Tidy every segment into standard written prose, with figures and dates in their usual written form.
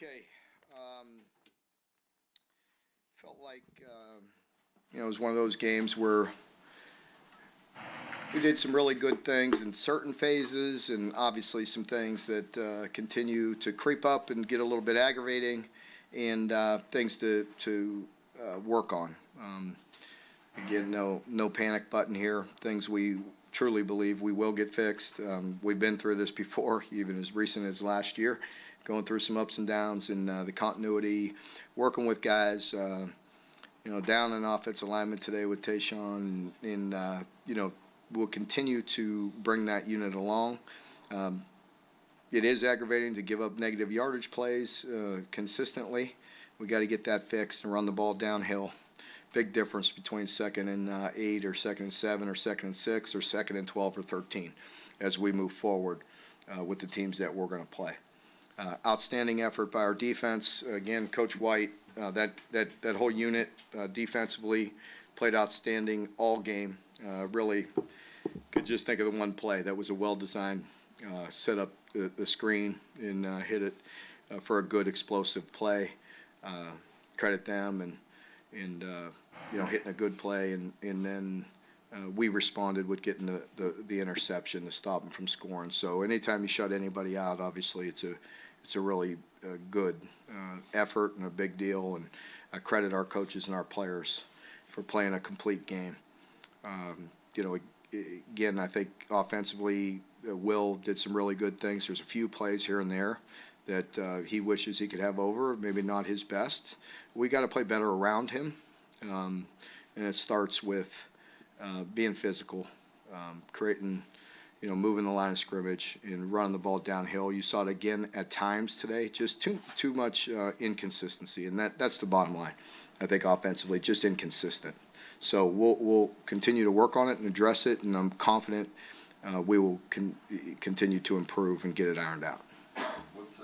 Okay. Felt like, it was one of those games where we did some really good things in certain phases and obviously some things that continue to creep up and get a little bit aggravating and things to work on. Again, no panic button here. Things we truly believe we will get fixed. We've been through this before, even as recent as last year, going through some ups and downs in the continuity, working with guys, down in offensive alignment today with Tayshawn, and we'll continue to bring that unit along. It is aggravating to give up negative yardage plays consistently. We got to get that fixed and run the ball downhill. Big difference between 2nd and 8 or 2nd and 7 or 2nd and 6 or 2nd and 12 or 13 as we move forward with the teams that we're going to play. Outstanding effort by our defense. Again, Coach White, that whole unit defensively played outstanding all game. Really could just think of the one play. That was a well-designed set up the screen and hit it for a good explosive play. Credit them and hitting a good play, and then we responded with getting the interception to stop them from scoring. So anytime you shut anybody out, obviously it's a really good effort and a big deal, and I credit our coaches and our players for playing a complete game. Again, I think offensively, Will did some really good things. There's a few plays here and there that he wishes he could have over, maybe not his best. We got to play better around him, and it starts with being physical, creating, moving the line of scrimmage and running the ball downhill. You saw it again at times today, just too much inconsistency, and that's the bottom line. I think offensively, just inconsistent. So we'll continue to work on it and address it, and I'm confident we will continue to improve and get it ironed out. What's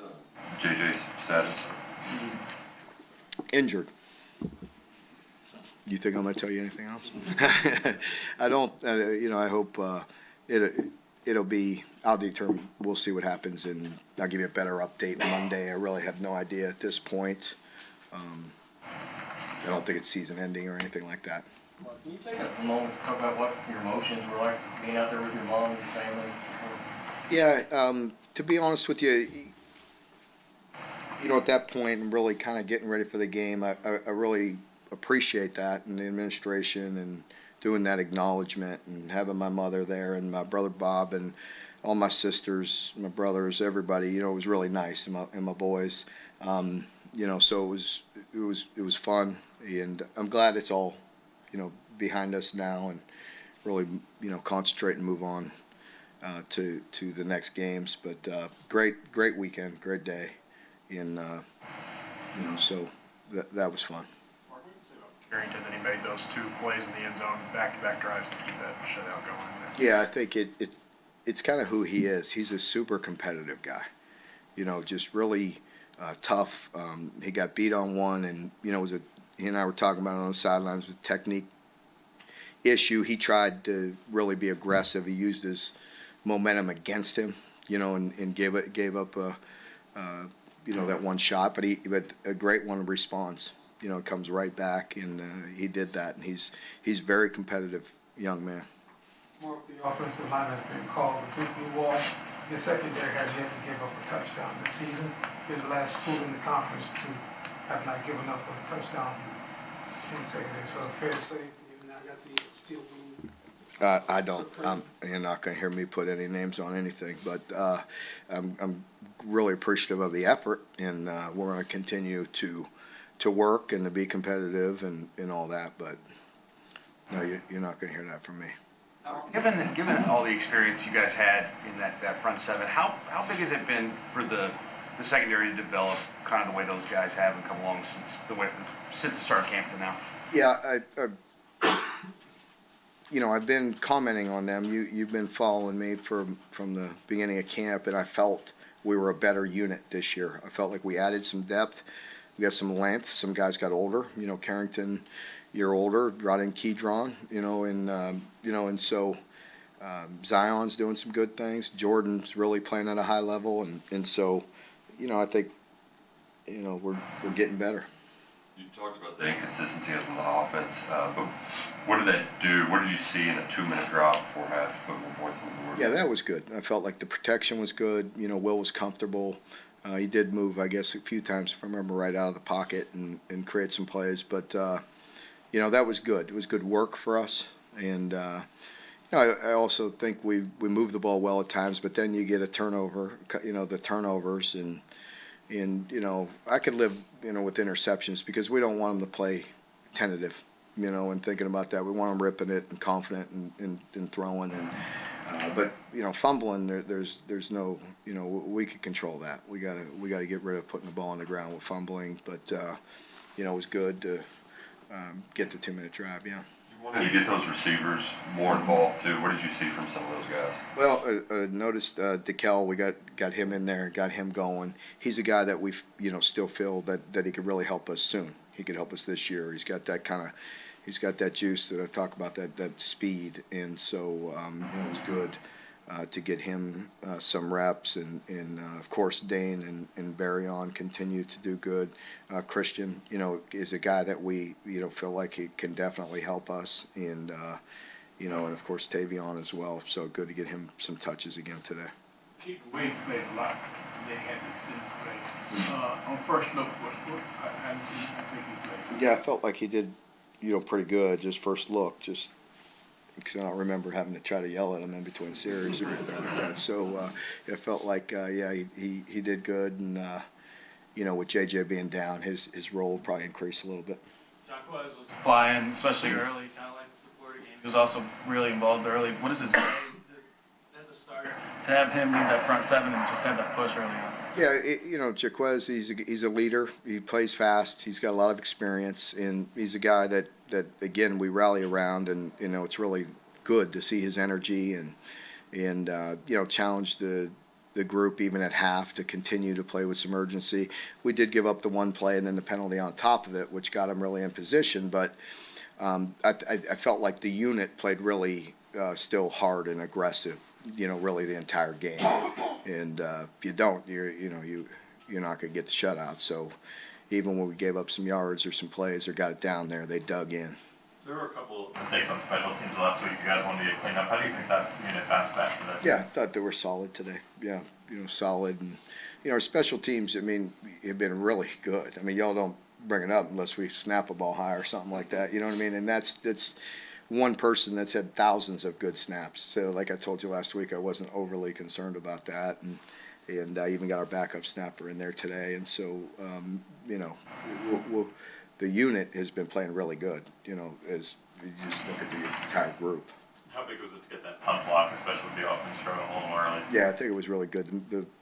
JJ's status? Injured. You think I'm going to tell you anything else? I don't. I hope it'll be. I'll determine. We'll see what happens, and I'll give you a better update Monday. I really have no idea at this point. I don't think it's season ending or anything like that. Mark, can you take a moment to talk about what your emotions were like being out there with your mom and your family? Yeah, to be honest with you, at that point, I'm really kind of getting ready for the game. I really appreciate that, and the administration and doing that acknowledgement and having my mother there and my brother Bob and all my sisters, my brothers, everybody. It was really nice, and my boys. So it was fun, and I'm glad it's all behind us now, and really concentrate and move on to the next games. But great weekend, great day, and so that was fun. Mark, what did you say about Carrington that he made those 2 plays in the end zone, back-to-back drives to keep that shutout going? Yeah, I think it's kind of who he is. He's a super competitive guy, just really tough. He got beat on one, and he and I were talking about it on the sidelines with technique issue. He tried to really be aggressive. He used his momentum against him, and gave up that one shot. But a great one responds. Comes right back, and he did that. And he's very competitive young man. Mark, the offensive line has been called the big blue wall. Your secondary has yet to give up a touchdown this season. You're the last school in the conference to have not given up a touchdown in the secondary. So fair to say you now got the steel blue. I don't. You're not going to hear me put any names on anything, but I'm really appreciative of the effort, and we're going to continue to work and to be competitive and all that. But no, you're not going to hear that from me. Given all the experience you guys had in that front seven, how big has it been for the secondary to develop kind of the way those guys have and come along since the start of camp to now? Yeah, I've been commenting on them. You've been following me from the beginning of camp, and I felt we were a better unit this year. I felt like we added some depth. We got some length. Some guys got older. Carrington, year older, brought in Keydron, and so Zion's doing some good things. Jordan's really playing at a high level, and so, I think we're getting better. You talked about the inconsistency on the offense, but what did that do? What did you see in the 2-minute drop before half to put more points on the board? Yeah, that was good. I felt like the protection was good. Will was comfortable. He did move, I guess, a few times, if I remember right, out of the pocket and create some plays. But, that was good. It was good work for us. And, I also think we moved the ball well at times, but then you get a turnover, the turnovers. And I could live, with interceptions because we don't want them to play tentative, and thinking about that. We want them ripping it and confident and throwing. But fumbling, there's no, we could control that. We gotta get rid of putting the ball on the ground with fumbling. But it was good to get the 2-minute drive. Yeah. You get those receivers more involved too. What did you see from some of those guys? Well, noticed DeKel. We got him in there, got him going. He's a guy that we still feel that he could really help us soon. He could help us this year. He's got that juice that I talk about, that speed, and so it was good to get him some reps, and of course Dane and Barryon continue to do good. Christian, is a guy that we feel like he can definitely help us, and and of course Tavion as well. So good to get him some touches again today. Keith Wade played a lot. They had this thing play. On first look, I think he played. Yeah, I felt like he did, pretty good. Just first look, just because I don't remember having to try to yell at him in between series or anything like that. So it felt like, he did good, and with JJ being down, his role will probably increase a little bit. Jaquez was flying, especially early, kind of like the Florida game. He was also really involved early. What does it say at the start to have him lead that front seven and just have that push early on? Yeah, Jaquez, he's a leader. He plays fast. He's got a lot of experience, and he's a guy that again we rally around, and it's really good to see his energy and challenge the group even at half to continue to play with some urgency. We did give up the one play and then the penalty on top of it, which got him really in position, but I felt like the unit played really still hard and aggressive, really the entire game. And if you don't, you're not going to get the shutout. So even when we gave up some yards or some plays or got it down there, they dug in. There were a couple of mistakes on special teams last week. You guys wanted to get cleaned up. How do you think that unit bounced back today? Yeah, I thought they were solid today. Yeah, solid. And, our special teams, have been really good. Y'all don't bring it up unless we snap a ball high or something like that. You know what I mean? And that's one person that's had thousands of good snaps. So like I told you last week, I wasn't overly concerned about that. And I even got our backup snapper in there today. And so, the unit has been playing really good, as you just look at the entire group. How big was it to get that punt block, especially with the offense throwing a little early? Yeah, I think it was really good.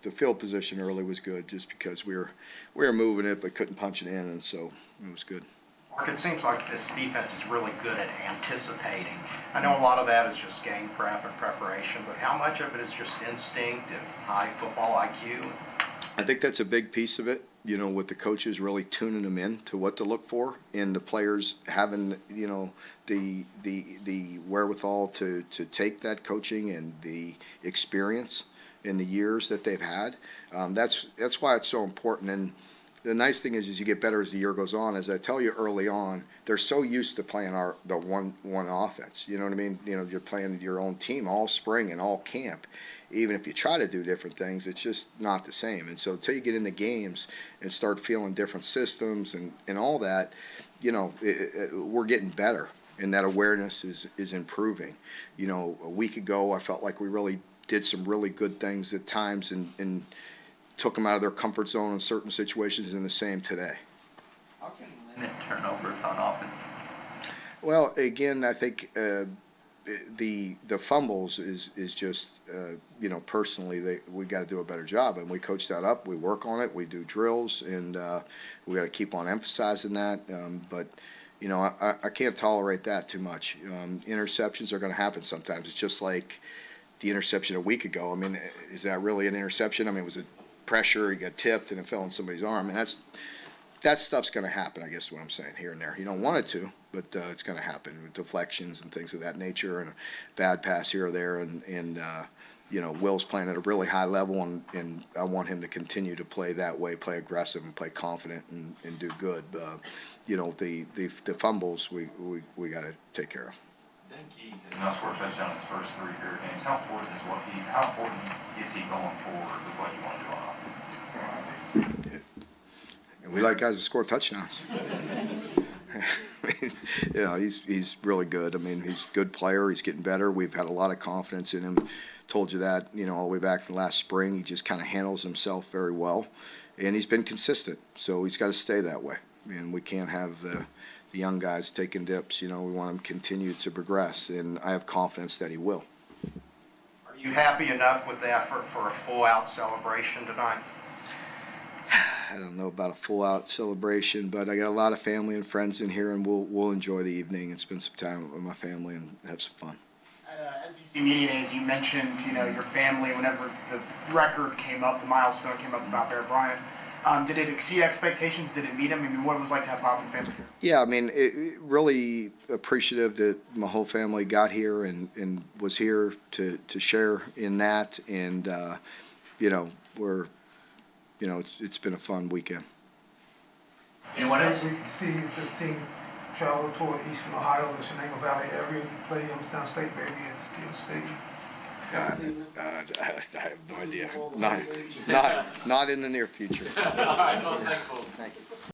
The field position early was good just because we were moving it but couldn't punch it in, and so it was good. Mark, it seems like this defense is really good at anticipating. I know a lot of that is just game prep and preparation, but how much of it is just instinct and high football IQ? I think that's a big piece of it, with the coaches really tuning them in to what to look for, and the players having, the wherewithal to take that coaching and the experience in the years that they've had. That's why it's so important. And the nice thing is you get better as the year goes on. As I tell you early on, they're so used to playing the one offense. You know what I mean? You're playing your own team all spring and all camp. Even if you try to do different things, it's just not the same. And so until you get in the games and start feeling different systems and all that, we're getting better, and that awareness is improving. A week ago, I felt like we really did some really good things at times and took them out of their comfort zone in certain situations, and the same today. How can you limit turnovers on offense? Well, again, I think the fumbles is just personally we got to do a better job, and we coach that up. We work on it. We do drills, and we got to keep on emphasizing that. But I can't tolerate that too much. Interceptions are going to happen sometimes. It's just like the interception a week ago. Is that really an interception? It was a pressure. He got tipped and it fell in somebody's arm, and that stuff's going to happen. I guess is what I'm saying here and there. You don't want it to, but it's going to happen with deflections and things of that nature, and a bad pass here or there, and Will's playing at a really high level, and I want him to continue to play that way, play aggressive and play confident and do good. The fumbles we got to take care of. He has now scored a touchdown in his first 3 career games. How important is he going forward with what you want to do on offense? And we like guys to score touchdowns. He's really good. I mean, he's a good player. He's getting better. We've had a lot of confidence in him. Told you that, all the way back from last spring. He just kind of handles himself very well, and he's been consistent. So he's got to stay that way. And we can't have the young guys taking dips. We want him to continue to progress, and I have confidence that he will. Are you happy enough with the effort for a full-out celebration tonight? I don't know about a full-out celebration, but I got a lot of family and friends in here, and we'll enjoy the evening and spend some time with my family and have some fun. At SEC Media Days, you mentioned, your family whenever the record came up, the milestone came up about Bear Bryant. Did it exceed expectations? Did it meet them? I mean, what it was like to have Bob and family here? Yeah, I mean, really appreciative that my whole family got here and was here to share in that, and it's been a fun weekend. Anyone else? We see the team travel toward Eastern Ohio, the Shenango Valley area to play Youngstown State, maybe at Steel Stadium. I have no idea. Not in the near future. All right, well, thanks, folks. Thank you.